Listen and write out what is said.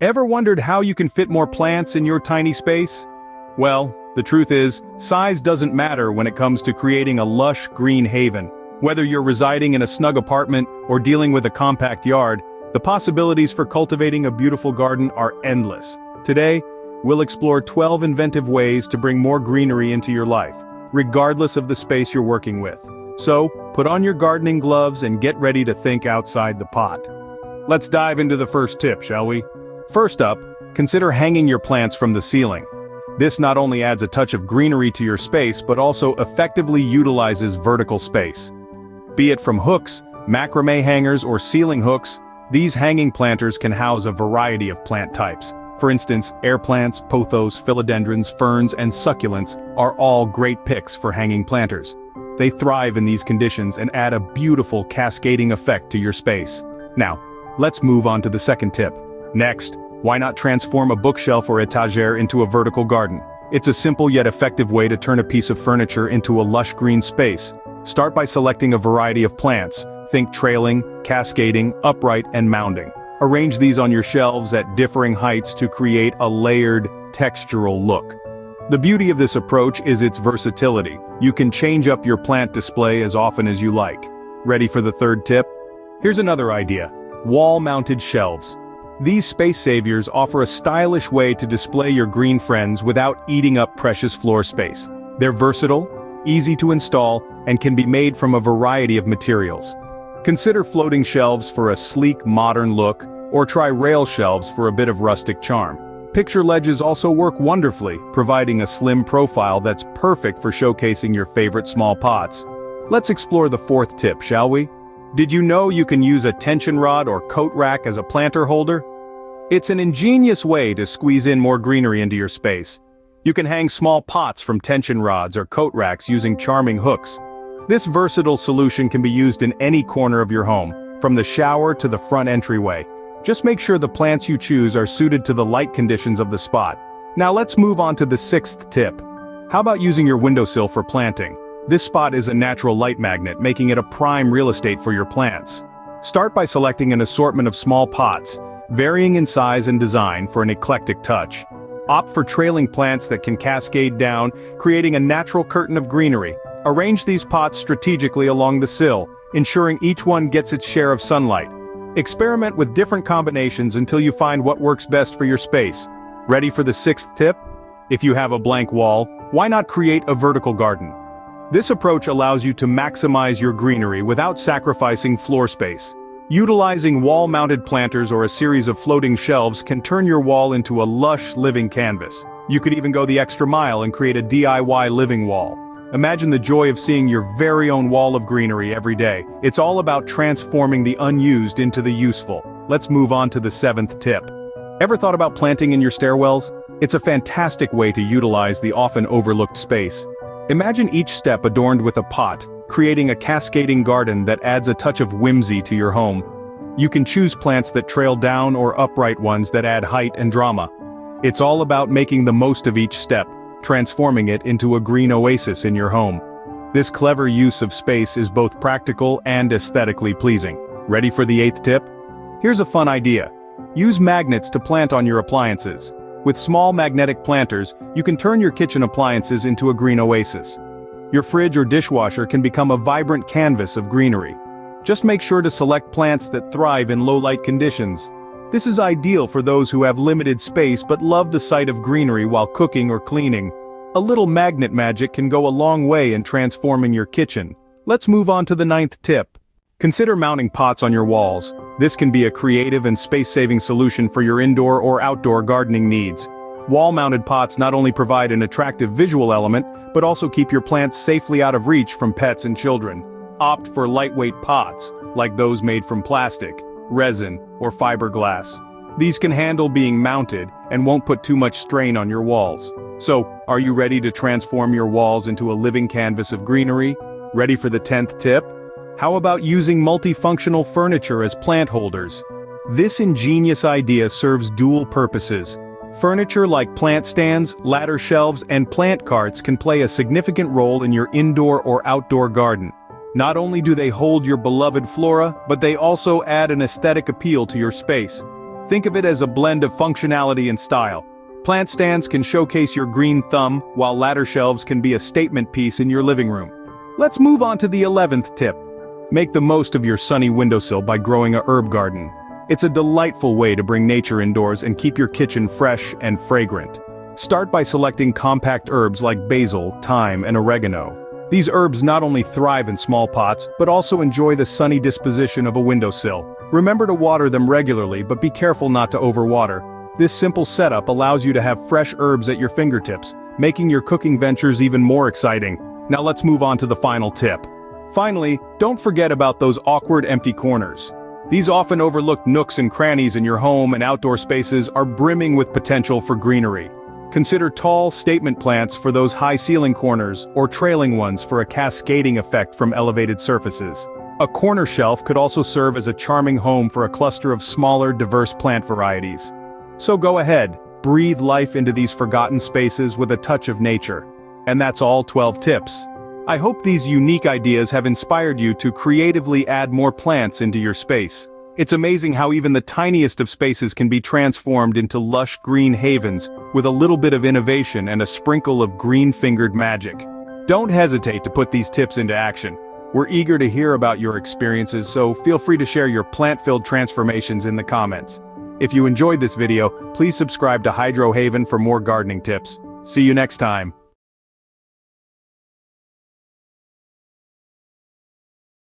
Ever wondered how you can fit more plants in your tiny space? Well, the truth is, size doesn't matter when it comes to creating a lush green haven. Whether you're residing in a snug apartment or dealing with a compact yard, the possibilities for cultivating a beautiful garden are endless. Today, we'll explore 12 inventive ways to bring more greenery into your life, regardless of the space you're working with. So, put on your gardening gloves and get ready to think outside the pot. Let's dive into the first tip, shall we? First up, consider hanging your plants from the ceiling. This not only adds a touch of greenery to your space but also effectively utilizes vertical space. Be it from hooks, macrame hangers or ceiling hooks, these hanging planters can house a variety of plant types. For instance, air plants, pothos, philodendrons, ferns, and succulents are all great picks for hanging planters. They thrive in these conditions and add a beautiful cascading effect to your space. Now, let's move on to the second tip. Next, why not transform a bookshelf or etagere into a vertical garden? It's a simple yet effective way to turn a piece of furniture into a lush green space. Start by selecting a variety of plants. Think trailing, cascading, upright, and mounding. Arrange these on your shelves at differing heights to create a layered, textural look. The beauty of this approach is its versatility. You can change up your plant display as often as you like. Ready for the third tip? Here's another idea: wall-mounted shelves. These space saviors offer a stylish way to display your green friends without eating up precious floor space. They're versatile, easy to install, and can be made from a variety of materials. Consider floating shelves for a sleek, modern look, or try rail shelves for a bit of rustic charm. Picture ledges also work wonderfully, providing a slim profile that's perfect for showcasing your favorite small pots. Let's explore the fourth tip, shall we? Did you know you can use a tension rod or coat rack as a planter holder? It's an ingenious way to squeeze in more greenery into your space. You can hang small pots from tension rods or coat racks using charming hooks. This versatile solution can be used in any corner of your home, from the shower to the front entryway. Just make sure the plants you choose are suited to the light conditions of the spot. Now let's move on to the sixth tip. How about using your windowsill for planting? This spot is a natural light magnet, making it a prime real estate for your plants. Start by selecting an assortment of small pots, varying in size and design for an eclectic touch. Opt for trailing plants that can cascade down, creating a natural curtain of greenery. Arrange these pots strategically along the sill, ensuring each one gets its share of sunlight. Experiment with different combinations until you find what works best for your space. Ready for the sixth tip? If you have a blank wall, why not create a vertical garden? This approach allows you to maximize your greenery without sacrificing floor space. Utilizing wall-mounted planters or a series of floating shelves can turn your wall into a lush living canvas. You could even go the extra mile and create a DIY living wall. Imagine the joy of seeing your very own wall of greenery every day. It's all about transforming the unused into the useful. Let's move on to the seventh tip. Ever thought about planting in your stairwells? It's a fantastic way to utilize the often overlooked space. Imagine each step adorned with a pot, creating a cascading garden that adds a touch of whimsy to your home. You can choose plants that trail down or upright ones that add height and drama. It's all about making the most of each step, transforming it into a green oasis in your home. This clever use of space is both practical and aesthetically pleasing. Ready for the eighth tip? Here's a fun idea. Use magnets to plant on your appliances. With small magnetic planters, you can turn your kitchen appliances into a green oasis. Your fridge or dishwasher can become a vibrant canvas of greenery. Just make sure to select plants that thrive in low-light conditions. This is ideal for those who have limited space but love the sight of greenery while cooking or cleaning. A little magnet magic can go a long way in transforming your kitchen. Let's move on to the ninth tip. Consider mounting pots on your walls. This can be a creative and space-saving solution for your indoor or outdoor gardening needs. Wall-mounted pots not only provide an attractive visual element, but also keep your plants safely out of reach from pets and children. Opt for lightweight pots, like those made from plastic, resin, or fiberglass. These can handle being mounted and won't put too much strain on your walls. So, are you ready to transform your walls into a living canvas of greenery? Ready for the 10th tip? How about using multifunctional furniture as plant holders? This ingenious idea serves dual purposes. Furniture like plant stands, ladder shelves, and plant carts can play a significant role in your indoor or outdoor garden. Not only do they hold your beloved flora, but they also add an aesthetic appeal to your space. Think of it as a blend of functionality and style. Plant stands can showcase your green thumb, while ladder shelves can be a statement piece in your living room. Let's move on to the 11th tip. Make the most of your sunny windowsill by growing a herb garden. It's a delightful way to bring nature indoors and keep your kitchen fresh and fragrant. Start by selecting compact herbs like basil, thyme, and oregano. These herbs not only thrive in small pots, but also enjoy the sunny disposition of a windowsill. Remember to water them regularly, but be careful not to overwater. This simple setup allows you to have fresh herbs at your fingertips, making your cooking ventures even more exciting. Now let's move on to the final tip. Finally, don't forget about those awkward empty corners. These often overlooked nooks and crannies in your home and outdoor spaces are brimming with potential for greenery. Consider tall statement plants for those high ceiling corners, or trailing ones for a cascading effect from elevated surfaces. A corner shelf could also serve as a charming home for a cluster of smaller, diverse plant varieties. So go ahead, breathe life into these forgotten spaces with a touch of nature. And that's all 12 tips. I hope these unique ideas have inspired you to creatively add more plants into your space. It's amazing how even the tiniest of spaces can be transformed into lush green havens with a little bit of innovation and a sprinkle of green-fingered magic. Don't hesitate to put these tips into action. We're eager to hear about your experiences, so feel free to share your plant-filled transformations in the comments. If you enjoyed this video, please subscribe to Hydro Haven for more gardening tips. See you next time.